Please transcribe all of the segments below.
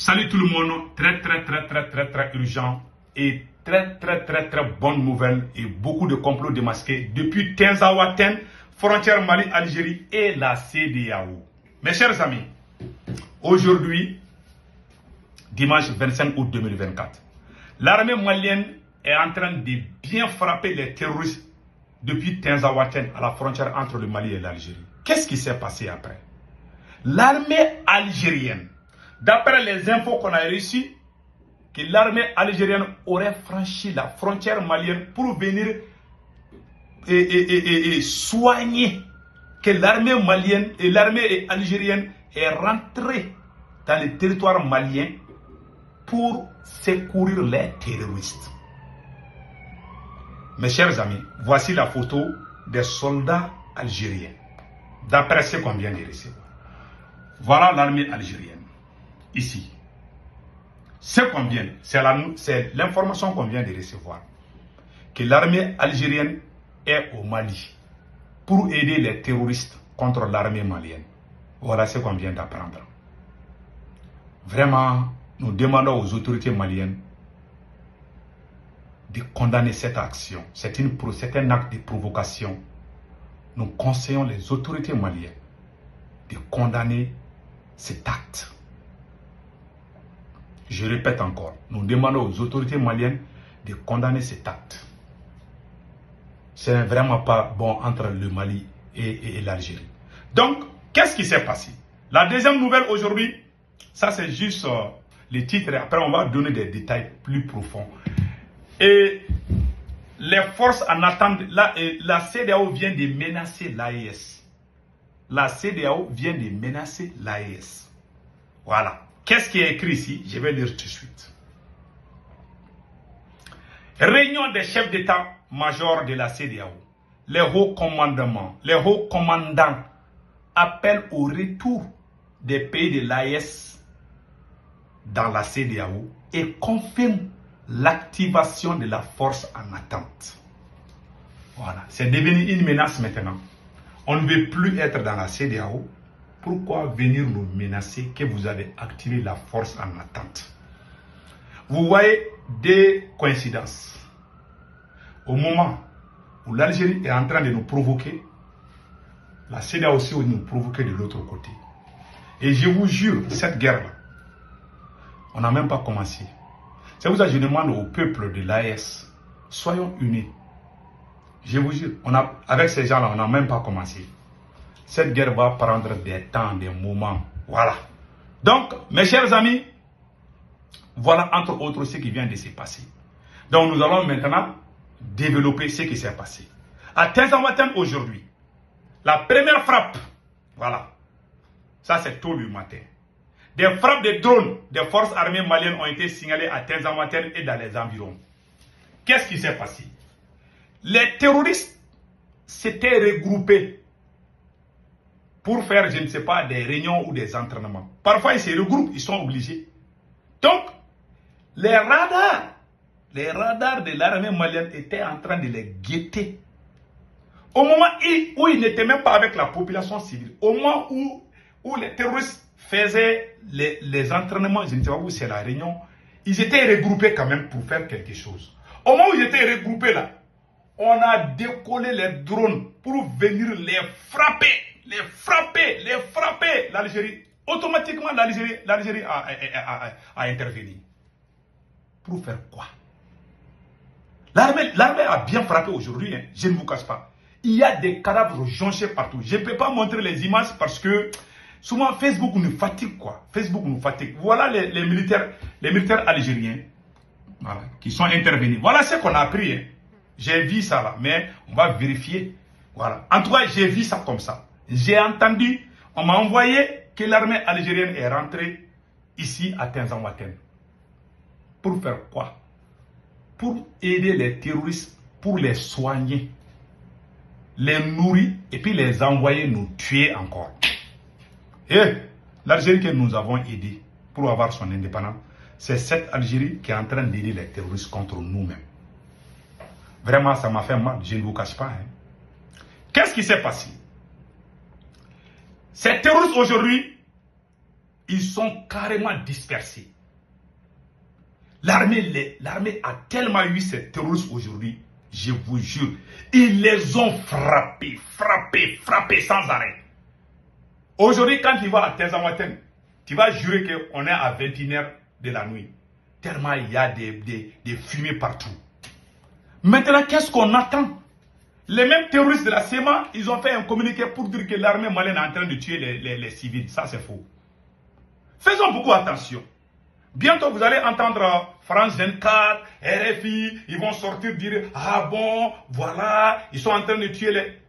Salut tout le monde, très urgent et très bonne nouvelle et beaucoup de complots démasqués depuis Tinzaouaten, frontière Mali-Algérie et la CEDEAO. Mes chers amis, aujourd'hui, dimanche 25 août 2024, l'armée malienne est en train de bien frapper les terroristes depuis Tinzaouaten à la frontière entre le Mali et l'Algérie. Qu'est-ce qui s'est passé après? L'armée algérienne, d'après les infos qu'on a reçues, que l'armée algérienne aurait franchi la frontière malienne pour venir soigner, que l'armée malienne et l'armée algérienne est rentrée dans le territoire malien pour secourir les terroristes. Mes chers amis, voici la photo des soldats algériens, d'après ce qu'on vient de recevoir. Voilà l'armée algérienne, ici. Ce qu'on vient, c'est l'information qu'on vient de recevoir, que l'armée algérienne est au Mali pour aider les terroristes contre l'armée malienne. Voilà ce qu'on vient d'apprendre. Vraiment, nous demandons aux autorités maliennes de condamner cette action. C'est un acte de provocation. Nous conseillons les autorités maliennes de condamner cet acte. Je répète encore, nous demandons aux autorités maliennes de condamner cet acte. Ce n'est vraiment pas bon entre le Mali et l'Algérie. Donc, qu'est-ce qui s'est passé? La deuxième nouvelle aujourd'hui, ça c'est juste le titre, et après on va donner des détails plus profonds. Et les forces en attente, la CEDEAO vient de menacer l'AES. La CEDEAO vient de menacer l'AES. Voilà. Qu'est-ce qui est écrit ici? Je vais lire tout de suite. Réunion des chefs d'état-major de la CEDEAO. Les hauts commandants appellent au retour des pays de l'AES dans la CEDEAO et confirment l'activation de la force en attente. Voilà. C'est devenu une menace maintenant. On ne veut plus être dans la CEDEAO. Pourquoi venir nous menacer que vous allez activer la force en attente? Vous voyez des coïncidences. Au moment où l'Algérie est en train de nous provoquer, la CEDEAO aussi va nous provoquer de l'autre côté. Et je vous jure, cette guerre-là, on n'a même pas commencé. C'est pour ça que je demande au peuple de l'AES, soyons unis. Je vous jure, avec ces gens-là, on n'a même pas commencé. Cette guerre va prendre des temps, des moments. Voilà. Donc, mes chers amis, voilà entre autres ce qui vient de se passer. Donc, nous allons maintenant développer ce qui s'est passé. À Tinzaouaten aujourd'hui, la première frappe, voilà, ça c'est tôt le matin. Des frappes de drones des forces armées maliennes ont été signalées à Tinzaouaten et dans les environs. Qu'est-ce qui s'est passé? Les terroristes s'étaient regroupés pour faire, je ne sais pas, des réunions ou des entraînements. Parfois, ils se regroupent, ils sont obligés. Donc, les radars de l'armée malienne étaient en train de les guetter. Au moment où ils n'étaient même pas avec la population civile, au moment où les terroristes faisaient les entraînements, je ne sais pas où c'est la réunion, ils étaient regroupés quand même pour faire quelque chose. Au moment où ils étaient regroupés là, on a décollé les drones pour venir les frapper. L'Algérie, automatiquement l'Algérie a intervenu. Pour faire quoi? L'armée a bien frappé aujourd'hui, hein, je ne vous cache pas. Il y a des cadavres jonchés partout. Je ne peux pas montrer les images parce que souvent Facebook nous fatigue, quoi. Facebook nous fatigue. Voilà les militaires algériens, voilà, qui sont intervenus. Voilà ce qu'on a appris, hein. J'ai vu ça là, mais on va vérifier. Voilà. En tout cas, j'ai vu ça comme ça. J'ai entendu, on m'a envoyé que l'armée algérienne est rentrée ici à Tinzaouaten. Pour faire quoi? Pour aider les terroristes, pour les soigner, les nourrir et puis les envoyer nous tuer encore. Et l'Algérie que nous avons aidée pour avoir son indépendance, c'est cette Algérie qui est en train d'aider les terroristes contre nous-mêmes. Vraiment, ça m'a fait mal, je ne vous cache pas. Hein. Qu'est-ce qui s'est passé? Ces terroristes aujourd'hui, Ils sont carrément dispersés. L'armée a tellement eu ces terroristes aujourd'hui, je vous jure. Ils les ont frappés sans arrêt. Aujourd'hui, quand tu vas à Tezamaten, tu vas jurer qu'on est à 21h de la nuit. Tellement il y a des fumées partout. Maintenant, qu'est-ce qu'on attend? Les mêmes terroristes de la SEMA, ils ont fait un communiqué pour dire que l'armée malienne est en train de tuer les civils. Ça, c'est faux. Faisons beaucoup attention. Bientôt, vous allez entendre France 24, RFI, ils vont sortir dire « Ah bon, voilà, ils sont en train de tuer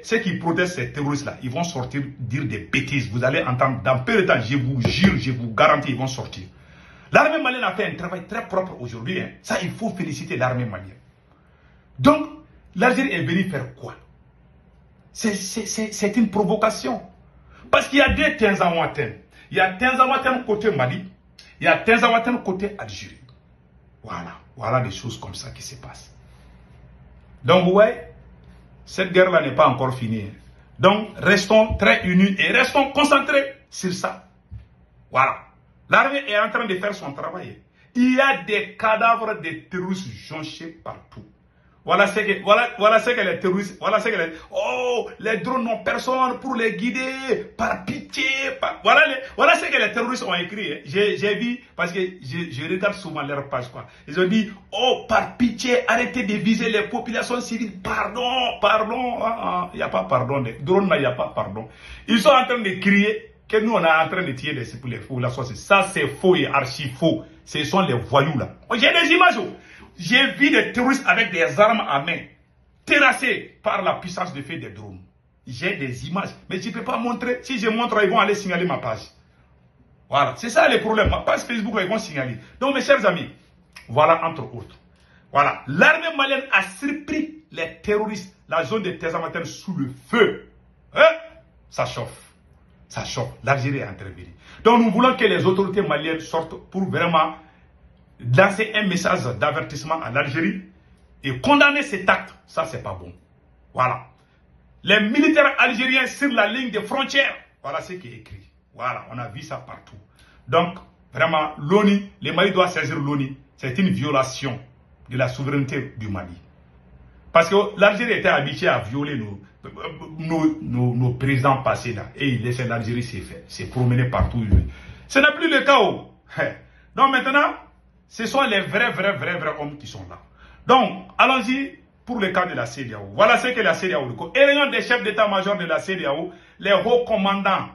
ceux qui protestent ces terroristes-là. » Ils vont sortir dire des bêtises. Vous allez entendre dans peu de temps, je vous jure, je vous garantis, ils vont sortir. L'armée malienne a fait un travail très propre aujourd'hui. Hein. Ça, il faut féliciter l'armée malienne. Donc, l'Algérie est venue faire quoi? C'est une provocation. Parce qu'il y a deux Tenzawatènes. Il y a Tenzawatène côté Mali, il y a Tenzawatène côté Algérie. Voilà des choses comme ça qui se passent. Donc, vous voyez, cette guerre-là n'est pas encore finie. Donc, restons très unis et restons concentrés sur ça. Voilà. L'armée est en train de faire son travail. Il y a des cadavres de terroristes jonchés partout. Voilà ce que les terroristes, les drones n'ont personne pour les guider, par pitié, voilà ce que les terroristes ont écrit. Hein. J'ai vu, parce que je regarde souvent leur page, quoi. Ils ont dit, oh, par pitié, arrêtez de viser les populations civiles, pardon, il n'y a pas pardon, les drones là, il n'y a pas pardon. Ils sont en train de crier que nous, on est en train de tirer les populations. Ça, c'est faux et archi faux. Ce sont les voyous là. J'ai des images. J'ai vu des terroristes avec des armes à main, terrassés par la puissance de feu des drones. J'ai des images, mais je ne peux pas montrer. Si je montre, ils vont aller signaler ma page. Voilà, c'est ça le problème. Ma page Facebook, ils vont signaler. Donc, mes chers amis, voilà entre autres. Voilà, l'armée malienne a surpris les terroristes, la zone de Tezamaten sous le feu. Hein? Ça chauffe. Ça chauffe. L'Algérie est intervenue. Donc, nous voulons que les autorités maliennes sortent pour vraiment lancer un message d'avertissement à l'Algérie et condamner cet acte. Ça, c'est pas bon. Voilà. Les militaires algériens sur la ligne de frontières. Voilà ce qui est écrit. Voilà, on a vu ça partout. Donc, vraiment, l'ONU, le Mali doit saisir l'ONU. C'est une violation de la souveraineté du Mali. Parce que l'Algérie était habituée à violer nos présidents passés là. Et il laissait l'Algérie se promener partout. Ce n'est plus le cas. Donc maintenant, ce sont les vrais hommes qui sont là. Donc, allons-y pour le cas de la CEDEAO. Voilà ce que la CEDEAO dit. Et réunion des chefs d'état-major de la CEDEAO, les hauts commandants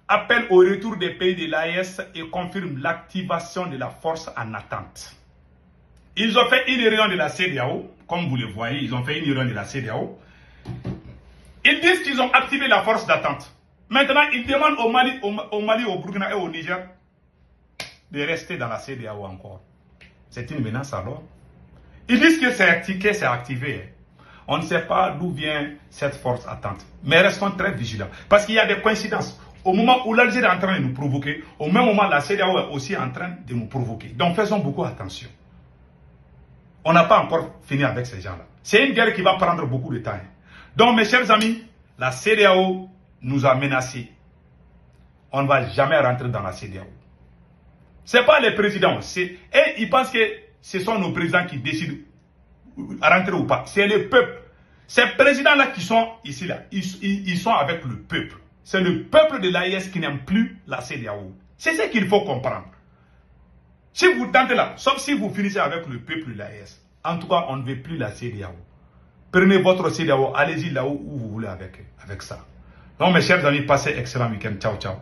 appellent au retour des pays de l'AES et confirment l'activation de la force en attente. Ils ont fait une réunion de la CEDEAO, comme vous le voyez, ils ont fait une réunion de la CEDEAO. Ils disent qu'ils ont activé la force d'attente. Maintenant, ils demandent au Mali, au Burkina et au Niger de rester dans la CEDEAO encore. C'est une menace alors. Ils disent que c'est activé. On ne sait pas d'où vient cette force attente. Mais restons très vigilants. Parce qu'il y a des coïncidences. Au moment où l'Algérie est en train de nous provoquer, au même moment, la CEDEAO est aussi en train de nous provoquer. Donc faisons beaucoup attention. On n'a pas encore fini avec ces gens-là. C'est une guerre qui va prendre beaucoup de temps. Donc mes chers amis, la CEDEAO nous a menacés. On ne va jamais rentrer dans la CEDEAO. Ce n'est pas les présidents. Et ils pensent que ce sont nos présidents qui décident à rentrer ou pas. C'est le peuple. Ces présidents-là qui sont ici, là, ils sont avec le peuple. C'est le peuple de l'AES qui n'aime plus la CEDEAO. C'est ce qu'il faut comprendre. Si vous tentez là, sauf si vous finissez avec le peuple de l'AES, en tout cas, on ne veut plus la CEDEAO. Prenez votre CEDEAO, allez-y là où vous voulez avec ça. Donc mes chers amis, passez excellent week-end. Ciao, ciao.